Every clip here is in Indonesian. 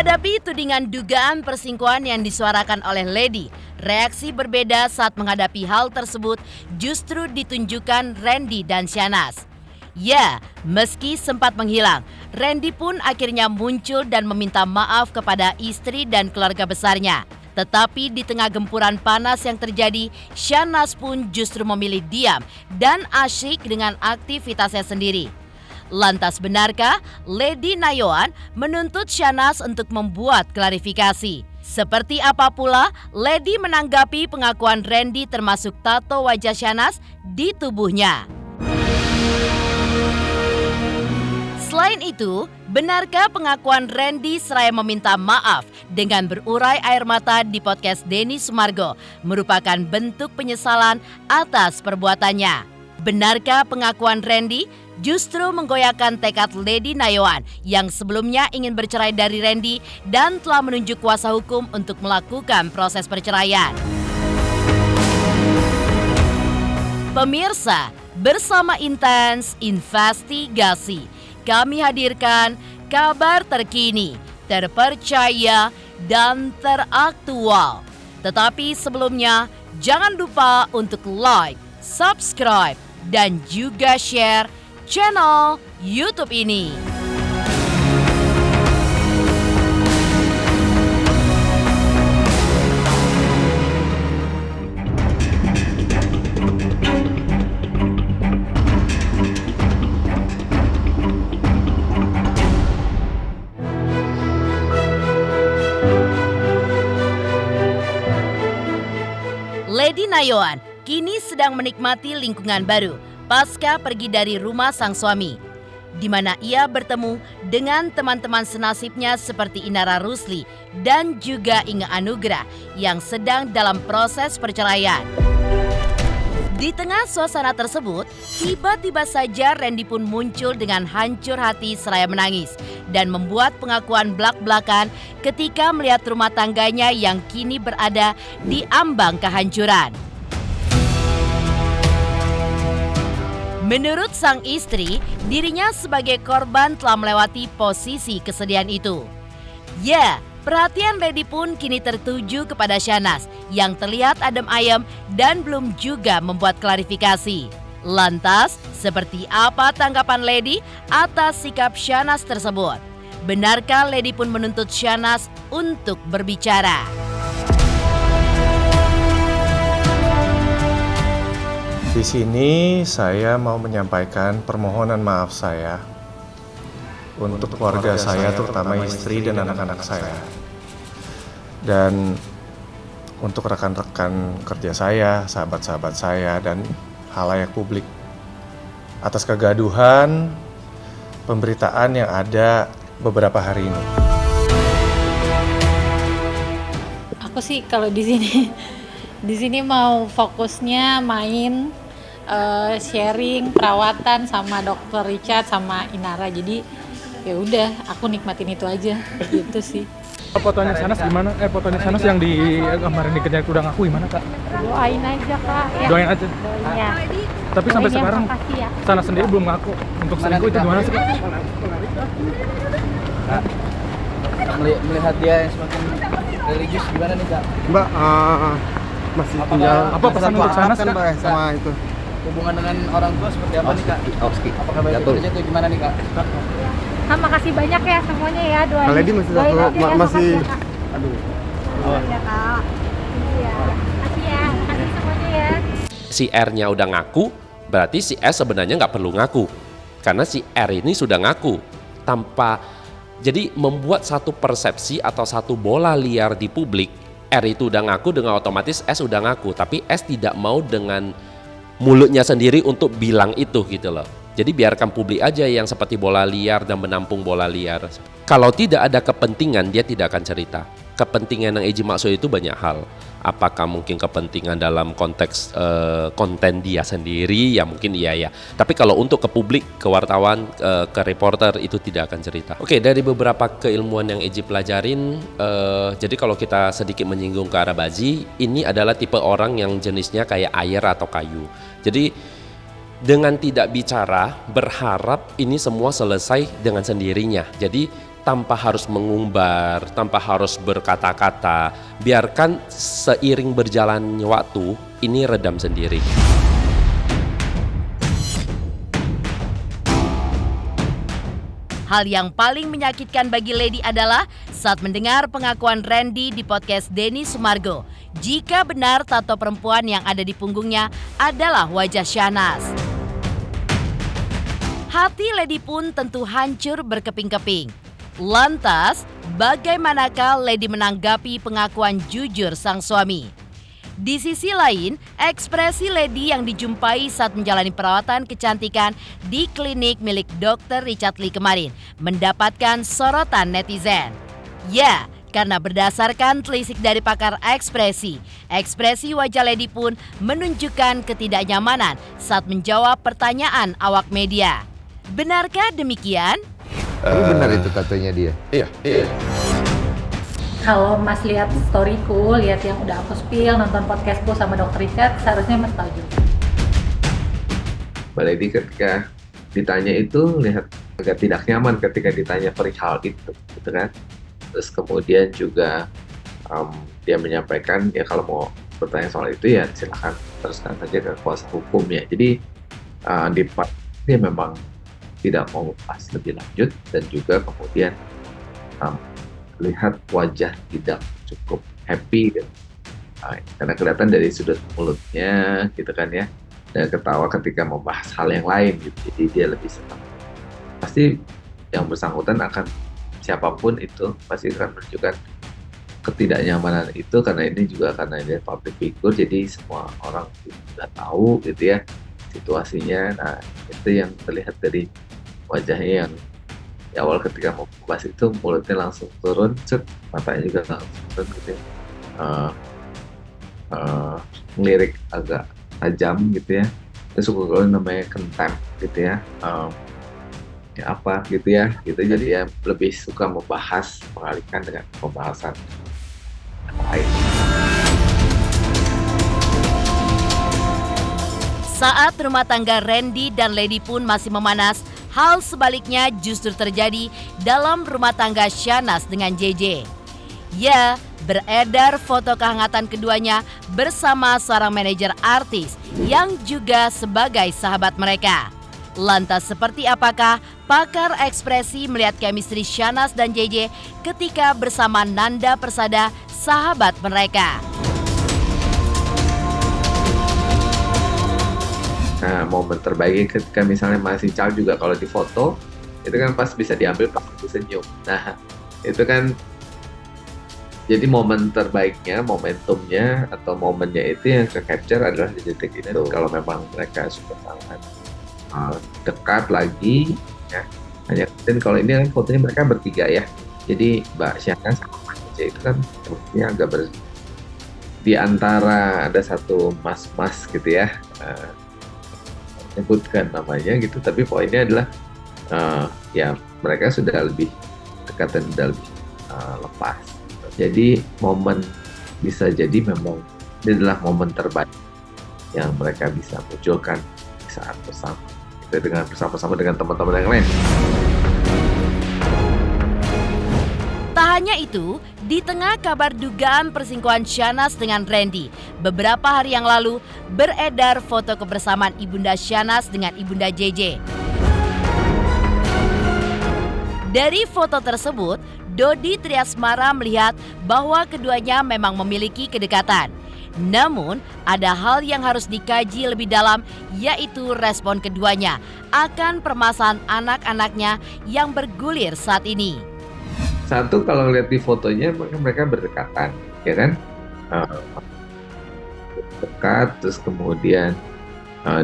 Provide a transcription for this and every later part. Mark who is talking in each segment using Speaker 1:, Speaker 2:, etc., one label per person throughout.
Speaker 1: Menghadapi tudingan dugaan perselingkuhan yang disuarakan oleh Lady, reaksi berbeda saat menghadapi hal tersebut justru ditunjukkan Randy dan Shahnaz. Ya, meski sempat menghilang, Randy pun akhirnya muncul dan meminta maaf kepada istri dan keluarga besarnya. Tetapi di tengah gempuran panas yang terjadi, Shahnaz pun justru memilih diam dan asyik dengan aktivitasnya sendiri. Lantas benarkah Lady Nayoan menuntut Shahnaz untuk membuat klarifikasi? Seperti apa pula Lady menanggapi pengakuan Randy termasuk tato wajah Shahnaz di tubuhnya? Selain itu, benarkah pengakuan Randy seraya meminta maaf dengan berurai air mata di podcast Denny Sumargo merupakan bentuk penyesalan atas perbuatannya? Benarkah pengakuan Randy justru menggoyahkan tekad Lady Nayoan yang sebelumnya ingin bercerai dari Randy dan telah menunjuk kuasa hukum untuk melakukan proses perceraian? Pemirsa, bersama Intens Investigasi, kami hadirkan kabar terkini, terpercaya, dan teraktual. Tetapi sebelumnya, jangan lupa untuk like, subscribe, dan juga share channel YouTube ini. Lady Nayoan kini sedang menikmati lingkungan baru pasca pergi dari rumah sang suami, di mana ia bertemu dengan teman-teman senasibnya seperti Inara Rusli dan juga Inge Anugrah yang sedang dalam proses perceraian. Di tengah suasana tersebut, tiba-tiba saja Randy pun muncul dengan hancur hati seraya menangis dan membuat pengakuan blak-blakan ketika melihat rumah tangganya yang kini berada di ambang kehancuran. Menurut sang istri, dirinya sebagai korban telah melewati posisi kesedihan itu. Ya, perhatian Lady pun kini tertuju kepada Shahnaz yang terlihat adem ayem dan belum juga membuat klarifikasi. Lantas, seperti apa tanggapan Lady atas sikap Shahnaz tersebut? Benarkah Lady pun menuntut Shahnaz untuk berbicara?
Speaker 2: Di sini saya mau menyampaikan permohonan maaf saya untuk keluarga saya, terutama istri dan anak-anak saya. Dan untuk rekan-rekan kerja saya, sahabat-sahabat saya, dan halayak publik atas kegaduhan pemberitaan yang ada beberapa hari ini.
Speaker 3: Aku sih kalau di sini mau fokusnya main, sharing perawatan sama Dokter Richard sama Inara. Jadi ya udah, aku nikmatin itu aja gitu sih.
Speaker 4: Fotonya Shahnaz gimana? Fotonya Shahnaz yang di kemarin dikejar udah ngaku gimana, Kak?
Speaker 3: Doain aja, Kak. Ya.
Speaker 4: Doain aja.
Speaker 3: Ya.
Speaker 4: Tapi sampai sekarang
Speaker 3: ya.
Speaker 4: Shahnaz sendiri belum ngaku untuk selingkuh itu gimana sih, Kak?
Speaker 5: Kak, melihat dia yang semakin religius gimana nih, Kak?
Speaker 6: Mbak, masih tinggal
Speaker 4: apa pesan untuk Shahnaz,
Speaker 6: kan,
Speaker 4: Kak?
Speaker 6: Mbak, sama itu.
Speaker 5: Hubungan dengan orang tua seperti apa nih, Kak? Apakah baik-baik saja itu gimana nih, Kak?
Speaker 3: Makasih banyak ya semuanya ya, doain.
Speaker 6: Lady masih satu, masih
Speaker 3: ya, Kak.
Speaker 6: aduh.
Speaker 3: Iya, Kak. Iya. Makasih ya, makasih semuanya ya.
Speaker 7: Si R-nya udah ngaku, berarti si S sebenarnya nggak perlu ngaku. Karena si R ini sudah ngaku. Jadi membuat satu persepsi atau satu bola liar di publik, R itu udah ngaku dengan otomatis S udah ngaku. Tapi S tidak mau dengan mulutnya sendiri untuk bilang itu gitu loh. Jadi biarkan publik aja yang seperti bola liar dan menampung bola liar. Kalau tidak ada kepentingan, dia tidak akan cerita. Kepentingan yang Eji maksud itu banyak hal. Apakah mungkin kepentingan dalam konteks konten dia sendiri? Ya mungkin iya ya. Tapi kalau untuk ke publik, ke wartawan, ke reporter itu tidak akan cerita. Oke, dari beberapa keilmuan yang Eji pelajarin, jadi kalau kita sedikit menyinggung ke arah Bazi, ini adalah tipe orang yang jenisnya kayak air atau kayu. Jadi dengan tidak bicara, berharap ini semua selesai dengan sendirinya. Jadi tanpa harus mengumbar, tanpa harus berkata-kata. Biarkan seiring berjalannya waktu, ini redam sendiri.
Speaker 1: Hal yang paling menyakitkan bagi Lady adalah saat mendengar pengakuan Randy di podcast Denny Sumargo. Jika benar tato perempuan yang ada di punggungnya adalah wajah Syahnaz. Hati Lady pun tentu hancur berkeping-keping. Lantas, bagaimanakah Lady menanggapi pengakuan jujur sang suami? Di sisi lain, ekspresi Lady yang dijumpai saat menjalani perawatan kecantikan di klinik milik Dr. Richard Lee kemarin mendapatkan sorotan netizen. Ya, karena berdasarkan telisik dari pakar ekspresi wajah Lady pun menunjukkan ketidaknyamanan saat menjawab pertanyaan awak media. Benarkah demikian?
Speaker 8: Tapi benar itu tatonya dia?
Speaker 2: Iya.
Speaker 3: Kalau Mas lihat storyku, lihat yang udah aku spill, nonton podcastku sama Dr. Richard, seharusnya Mas tahu juga.
Speaker 9: Mbak Lady ketika ditanya itu lihat agak tidak nyaman ketika ditanya perihal itu, gitu kan. Terus kemudian juga dia menyampaikan ya kalau mau bertanya soal itu ya silakan teruskan saja ke kuasa hukum ya. Jadi di part dia memang tidak mau bahas lebih lanjut dan juga kemudian lihat wajah tidak cukup happy gitu. Karena kelihatan dari sudut mulutnya gitu kan ya, dan ketawa ketika membahas hal yang lain gitu. Jadi dia lebih senang. Pasti yang bersangkutan akan siapapun itu pasti akan menunjukkan ketidaknyamanan itu, karena ini juga karena dia public figure, jadi semua orang sudah tahu gitu ya situasinya. Nah itu yang terlihat dari wajahnya yang di awal ketika mau bahas itu mulutnya langsung turun, matanya juga langsung turun gitu ya. Ngelirik agak tajam gitu ya. Terus kalau namanya contempt gitu ya. Ya apa gitu ya. Gitu. Jadi ya lebih suka membahas, mengalihkan dengan pembahasan yang lain.
Speaker 1: Saat rumah tangga Randy dan Lady pun masih memanas, hal sebaliknya justru terjadi dalam rumah tangga Syahnaz dengan JJ. Ya, beredar foto kehangatan keduanya bersama seorang manajer artis yang juga sebagai sahabat mereka. Lantas seperti apakah pakar ekspresi melihat chemistry Syahnaz dan JJ ketika bersama Nanda Persada, sahabat mereka?
Speaker 9: Nah, momen terbaiknya ketika misalnya masih Chal juga kalau di foto itu kan pas bisa diambil pas aku senyum. Nah, itu kan jadi momen terbaiknya, momentumnya atau momennya itu yang ke-capture adalah di detik itu. Kalau memang mereka sudah sangat dekat lagi ya. Hanya dan kalau ini kan fotonya mereka bertiga ya. Jadi Mbak Syahnaz sama Mas JJ itu kan sepertinya agak di antara ada satu mas-mas gitu ya. Sebutkan namanya gitu, tapi poinnya adalah ya mereka sudah lebih dekat dan sudah lebih lepas. Jadi momen bisa jadi memang ini adalah momen terbaik yang mereka bisa munculkan saat bersama, gitu, dengan bersama-sama dengan teman-teman yang lain.
Speaker 1: Tak hanya itu, di tengah kabar dugaan perselingkuhan Syahnaz dengan Randy, beberapa hari yang lalu beredar foto kebersamaan Ibunda Syahnaz dengan Ibunda JJ. Dari foto tersebut, Dodi Triasmara melihat bahwa keduanya memang memiliki kedekatan. Namun, ada hal yang harus dikaji lebih dalam, yaitu respon keduanya akan permasalahan anak-anaknya yang bergulir saat ini.
Speaker 9: Satu, kalau lihat di fotonya mereka berdekatan, ya kan? Dekat, terus kemudian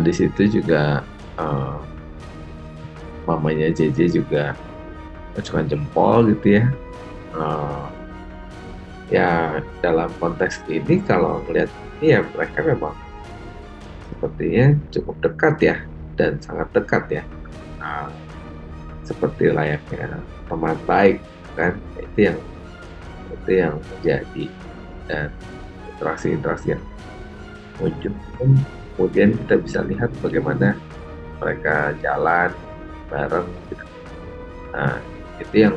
Speaker 9: di situ juga mamanya JJ juga acungkan jempol gitu ya. Ya dalam konteks ini kalau melihat ini ya mereka memang sepertinya cukup dekat ya, dan sangat dekat ya. Seperti layaknya teman baik kan, itu yang menjadi, dan interaksi yang muncul. Kemudian kita bisa lihat bagaimana mereka jalan bareng gitu. Nah itu yang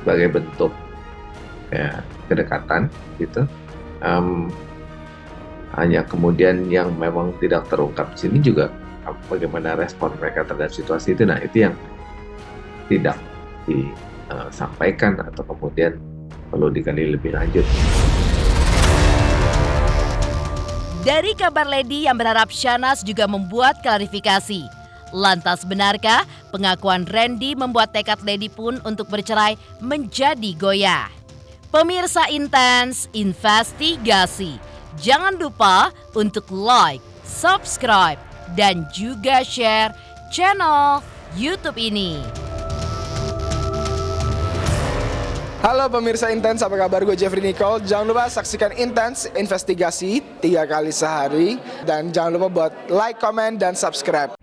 Speaker 9: sebagai bentuk ya, kedekatan gitu. Hanya kemudian yang memang tidak terungkap di sini juga bagaimana respon mereka terhadap situasi itu. Nah, itu yang tidak disampaikan atau kemudian perlu digali lebih lanjut.
Speaker 1: Dari kabar Lady yang berharap Shahnaz juga membuat klarifikasi. Lantas benarkah pengakuan Randy membuat tekad Lady pun untuk bercerai menjadi goyah? Pemirsa Intens Investigasi, jangan lupa untuk like, subscribe, dan juga share channel YouTube ini.
Speaker 10: Halo pemirsa Intens, apa kabar? Gue Jeffrey Nicole. Jangan lupa saksikan Intens Investigasi 3 kali sehari. Dan jangan lupa buat like, comment, dan subscribe.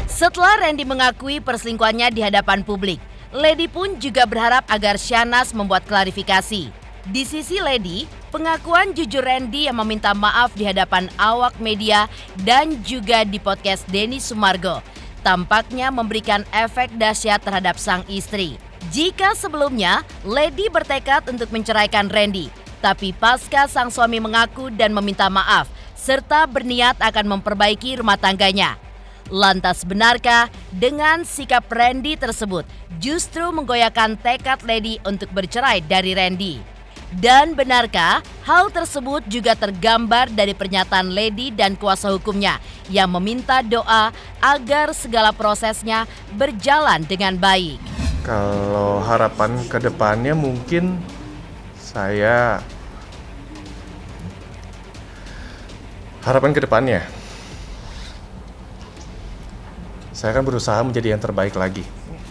Speaker 1: Setelah Randy mengakui perselingkuhannya di hadapan publik, Lady pun juga berharap agar Shahnaz membuat klarifikasi. Di sisi Lady, pengakuan jujur Randy yang meminta maaf di hadapan awak media dan juga di podcast Denny Sumargo tampaknya memberikan efek dahsyat terhadap sang istri. Jika sebelumnya Lady bertekad untuk menceraikan Randy, tapi pasca sang suami mengaku dan meminta maaf serta berniat akan memperbaiki rumah tangganya. Lantas benarkah dengan sikap Randy tersebut justru menggoyahkan tekad Lady untuk bercerai dari Randy? Dan benarkah hal tersebut juga tergambar dari pernyataan Lady dan kuasa hukumnya yang meminta doa agar segala prosesnya berjalan dengan baik?
Speaker 2: Kalau harapan ke depannya mungkin harapan ke depannya saya akan berusaha menjadi yang terbaik lagi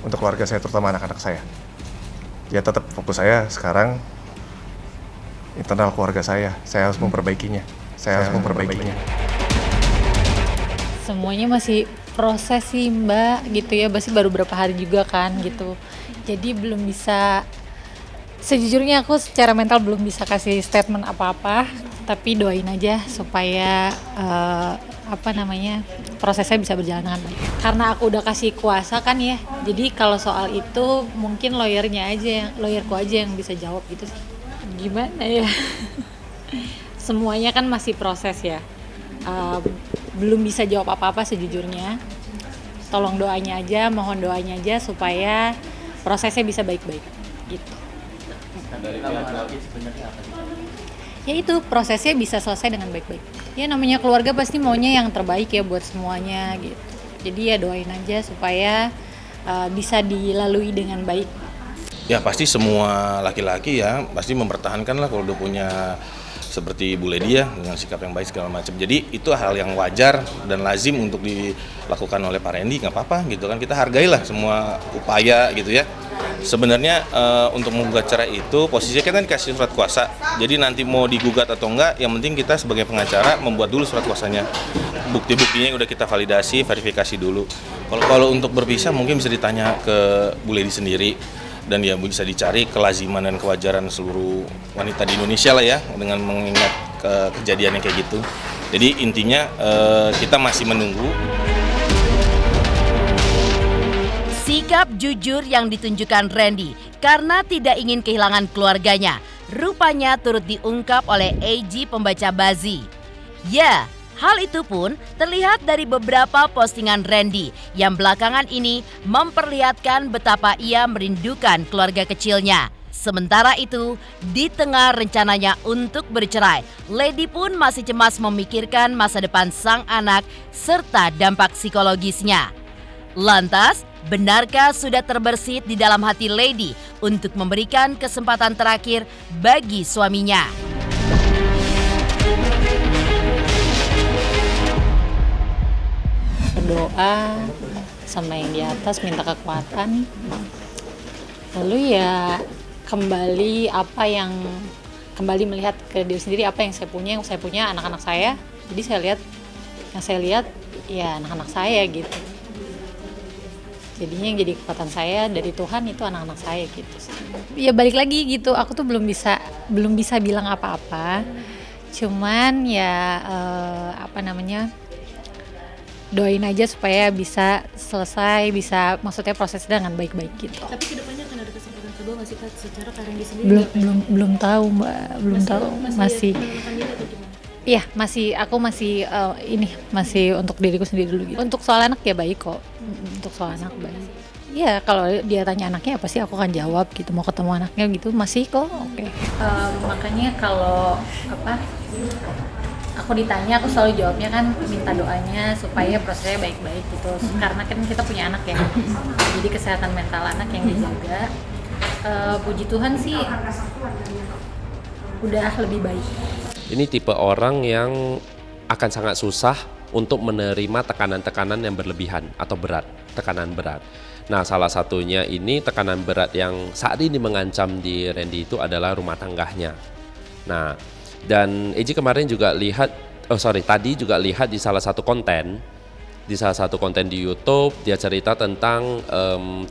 Speaker 2: untuk keluarga saya, terutama anak-anak saya. Ya tetap fokus saya sekarang internal keluarga saya harus memperbaikinya.
Speaker 3: Semuanya masih proses sih Mbak gitu ya, masih baru berapa hari juga kan gitu. Jadi belum bisa, sejujurnya aku secara mental belum bisa kasih statement apa-apa, tapi doain aja supaya prosesnya bisa berjalan dengan baik. Karena aku udah kasih kuasa kan ya, jadi kalau soal itu mungkin lawyerku aja yang bisa jawab gitu sih. Gimana ya? Semuanya kan masih proses ya. Belum bisa jawab apa-apa sejujurnya. Tolong doanya aja, mohon doanya aja supaya prosesnya bisa baik-baik gitu. Ya itu, prosesnya bisa selesai dengan baik-baik. Ya namanya keluarga pasti maunya yang terbaik ya buat semuanya gitu. Jadi ya doain aja supaya bisa dilalui dengan baik.
Speaker 11: Ya pasti semua laki-laki ya pasti mempertahankan lah kalau udah punya seperti Bu Lady ya, dengan sikap yang baik segala macam. Jadi itu hal yang wajar dan lazim untuk dilakukan oleh Pak Randy, nggak apa-apa gitu kan, kita hargailah semua upaya gitu ya. Sebenarnya untuk menggugat cerai itu posisinya kita dikasih surat kuasa, jadi nanti mau digugat atau enggak, yang penting kita sebagai pengacara membuat dulu surat kuasanya, bukti-buktinya udah kita validasi, verifikasi dulu. Kalau untuk berpisah mungkin bisa ditanya ke Bu Lady sendiri, dan ya bisa dicari kelaziman dan kewajaran seluruh wanita di Indonesia lah ya, dengan mengingat kejadian yang kayak gitu. Jadi intinya kita masih menunggu.
Speaker 1: Sikap jujur yang ditunjukkan Randy karena tidak ingin kehilangan keluarganya rupanya turut diungkap oleh AG pembaca Bazi. Ya, hal itu pun terlihat dari beberapa postingan Randy yang belakangan ini memperlihatkan betapa ia merindukan keluarga kecilnya. Sementara itu, di tengah rencananya untuk bercerai, Lady pun masih cemas memikirkan masa depan sang anak serta dampak psikologisnya. Lantas, benarkah sudah terbersit di dalam hati Lady untuk memberikan kesempatan terakhir bagi suaminya?
Speaker 3: Berdoa sama yang di atas, minta kekuatan. Lalu ya kembali melihat ke diri sendiri apa yang saya punya anak-anak saya. Jadi yang saya lihat ya anak-anak saya gitu. Jadinya yang jadi kekuatan saya dari Tuhan itu anak-anak saya gitu sih. Ya balik lagi gitu, aku tuh belum bisa bilang apa-apa. Cuman ya doain aja supaya bisa selesai, bisa maksudnya proses dengan baik-baik gitu.
Speaker 12: Tapi kedepannya akan ada kesempatan kedua nggak sih Kak? Secara Rendy sendiri
Speaker 3: Belum tahu Mbak, belum tahu masih. Iya, aku masih untuk diriku sendiri dulu gitu. Untuk soal anak ya baik kok. Untuk soal anak baik. Iya, kalau dia tanya anaknya apa sih aku akan jawab gitu. Mau ketemu anaknya gitu masih kok. Oke. Makanya kalau aku ditanya aku selalu jawabnya kan minta doanya supaya prosesnya baik-baik gitu. Karena kan kita punya anak ya. Jadi kesehatan mental anak yang dijaga. Puji Tuhan sih udah lebih baik.
Speaker 7: Ini tipe orang yang akan sangat susah untuk menerima tekanan-tekanan yang berlebihan atau berat, tekanan berat. Nah, salah satunya ini tekanan berat yang saat ini mengancam di Rendy itu adalah rumah tangganya. Nah, dan Eji kemarin juga tadi juga lihat di salah satu konten di YouTube, dia cerita tentang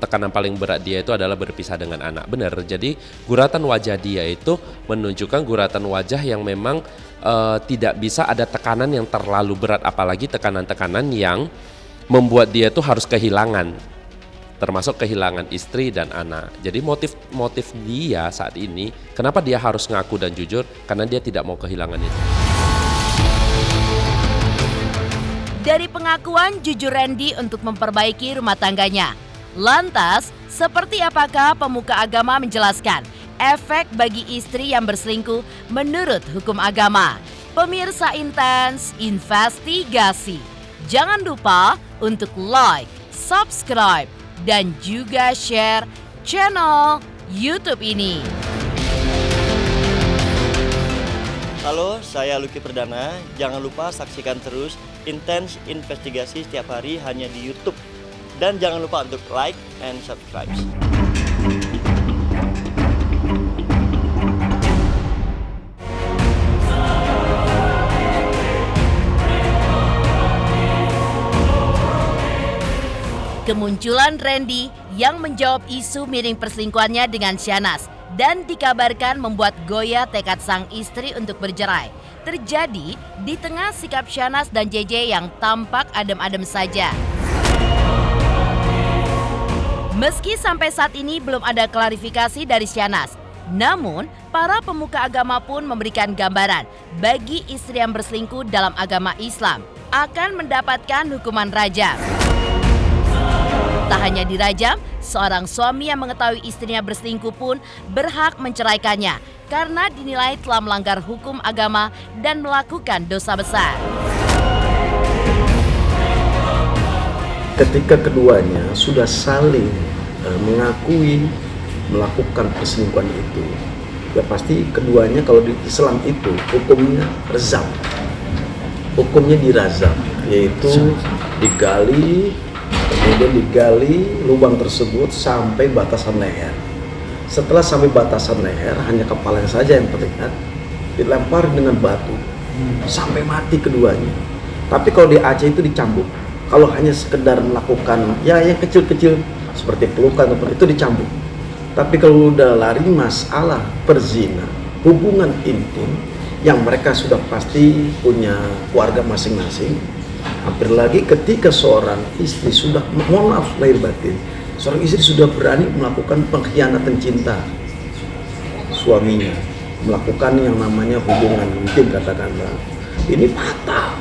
Speaker 7: tekanan paling berat dia itu adalah berpisah dengan anak. Benar, jadi guratan wajah dia itu menunjukkan guratan wajah yang memang tidak bisa ada tekanan yang terlalu berat, apalagi tekanan-tekanan yang membuat dia tuh harus kehilangan, termasuk kehilangan istri dan anak. Jadi motif dia saat ini, kenapa dia harus ngaku dan jujur, karena dia tidak mau kehilangan itu.
Speaker 1: Dari pengakuan jujur Rendy untuk memperbaiki rumah tangganya. Lantas, seperti apakah pemuka agama menjelaskan efek bagi istri yang berselingkuh menurut hukum agama? Pemirsa Intens Investigasi, jangan lupa untuk like, subscribe, dan juga share channel YouTube ini.
Speaker 13: Halo, saya Lucky Perdana. Jangan lupa saksikan terus Intens Investigasi setiap hari hanya di YouTube. Dan jangan lupa untuk like and subscribe.
Speaker 1: Kemunculan Rendy yang menjawab isu miring perselingkuhannya dengan Syahnaz dan dikabarkan membuat goyah tekad sang istri untuk bercerai terjadi di tengah sikap Syahnaz dan JJ yang tampak adem-adem saja. Meski sampai saat ini belum ada klarifikasi dari Syahnaz, namun para pemuka agama pun memberikan gambaran bagi istri yang berselingkuh dalam agama Islam akan mendapatkan hukuman rajam. Tak hanya dirajam, seorang suami yang mengetahui istrinya berselingkuh pun berhak menceraikannya karena dinilai telah melanggar hukum agama dan melakukan dosa besar.
Speaker 14: Ketika keduanya sudah saling mengakui melakukan perselingkuhan itu, ya pasti keduanya kalau di Islam itu hukumnya rezam, hukumnya dirazam, yaitu digali, kemudian digali lubang tersebut sampai batasan leher. Setelah sampai batasan leher, hanya kepalanya saja yang terlihat, dilempar dengan batu sampai mati keduanya. Tapi kalau di Aceh itu dicambuk. Kalau hanya sekedar melakukan ya yang kecil-kecil seperti pelukan itu dicambuk. Tapi kalau udah lari masalah perzina, hubungan intim yang mereka sudah pasti punya keluarga masing-masing. Hampir lagi ketika seorang istri sudah, mohon maaf lahir batin, seorang istri sudah berani melakukan pengkhianatan cinta suaminya, melakukan yang namanya hubungan intim katakanlah, ini fatal.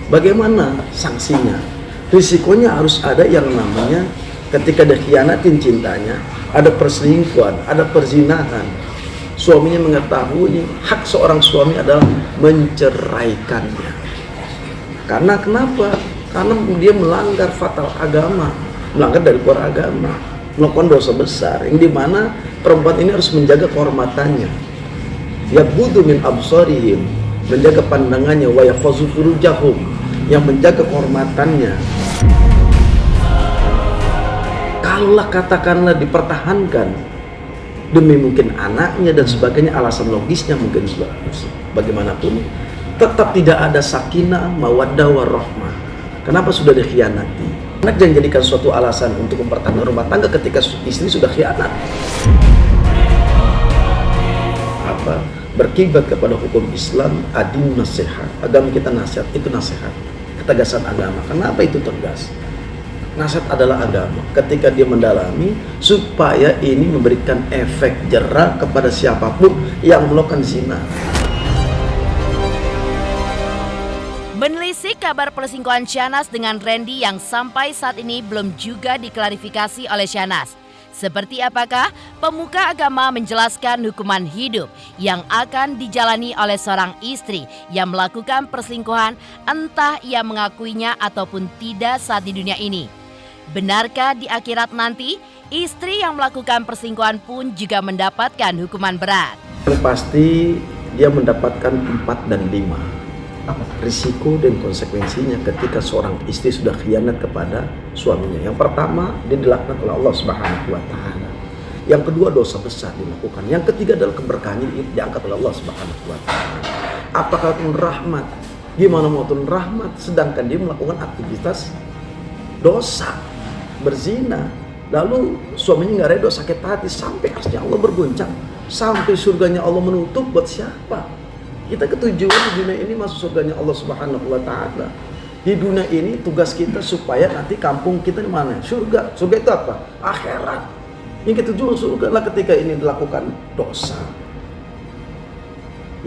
Speaker 14: Bagaimana sanksinya? Risikonya harus ada yang namanya ketika dikhianatin cintanya, ada perselingkuhan, ada perzinahan. Suaminya mengetahui hak seorang suami adalah menceraikannya. Karena kenapa? Karena dia melanggar fatal agama, melanggar dari luar agama, melakukan dosa besar, yang dimana perempuan ini harus menjaga kehormatannya. Yaghuddu min absarihim, menjaga pandangannya, wa yahfazu furujahum, yang menjaga kehormatannya. Kalaulah katakanlah dipertahankan demi mungkin anaknya dan sebagainya, alasan logisnya mungkin bagaimanapun, tetap tidak ada sakinah, mawaddah, warahmah. Kenapa sudah dikhianati? Anak jangan jadikan suatu alasan untuk mempertahankan rumah tangga ketika istri sudah khianat. Berkibat kepada hukum Islam, adin nasihat. Agama kita nasihat, itu nasihat. Ketegasan agama. Kenapa itu tegas? Nasihat adalah agama. Ketika dia mendalami, supaya ini memberikan efek jera kepada siapapun yang melakukan zina.
Speaker 1: Menelisik kabar perselingkuhan Syahnas dengan Randy yang sampai saat ini belum juga diklarifikasi oleh Syahnas. Seperti apakah pemuka agama menjelaskan hukuman hidup yang akan dijalani oleh seorang istri yang melakukan perselingkuhan, entah ia mengakuinya ataupun tidak saat di dunia ini. Benarkah di akhirat nanti istri yang melakukan perselingkuhan pun juga mendapatkan hukuman berat?
Speaker 14: Yang pasti dia mendapatkan 4 dan 5. Risiko dan konsekuensinya ketika seorang istri sudah khianat kepada suaminya. Yang pertama, dia dilaknat oleh Allah Subhanahu wa taala. Yang kedua, dosa besar dilakukan. Yang ketiga adalah keberkahannya diangkat oleh Allah Subhanahu wa taala. Apakah turun rahmat? Gimana mau turun rahmat sedangkan dia melakukan aktivitas dosa, berzina. Lalu suaminya nggak redho, sakit hati sampai arsy Allah berguncang, sampai surganya Allah menutup buat siapa? Kita ketujuan di dunia ini masuk surganya Allah Subhanahu wa taala. Di dunia ini tugas kita supaya nanti kampung kita di mana? Surga. Surga itu apa? Akhirat. Yang ketujuan surga lah ketika ini dilakukan dosa.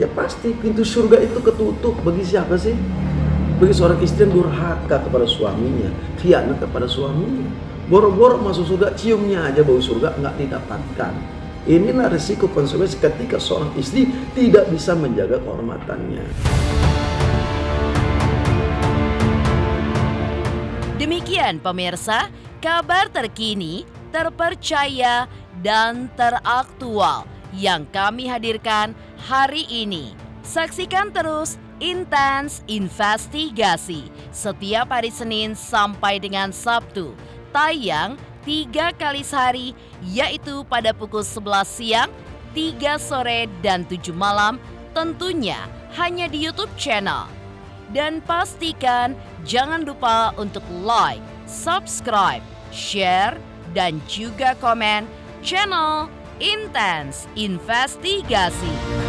Speaker 14: Ya pasti pintu surga itu ketutup bagi siapa sih? Bagi seorang istri yang durhaka kepada suaminya, khianat kepada suaminya. Boro-boro masuk surga, ciumnya aja bau surga nggak didapatkan. Inilah risiko konsekuensi ketika seorang istri tidak bisa menjaga kehormatannya.
Speaker 1: Demikian pemirsa, kabar terkini, terpercaya, dan teraktual yang kami hadirkan hari ini. Saksikan terus Intens Investigasi setiap hari Senin sampai dengan Sabtu. Tayang 3 kali sehari, yaitu pada pukul 11 siang, 3 sore, dan 7 malam, tentunya hanya di YouTube channel. Dan pastikan jangan lupa untuk like, subscribe, share, dan juga komen channel Intens Investigasi.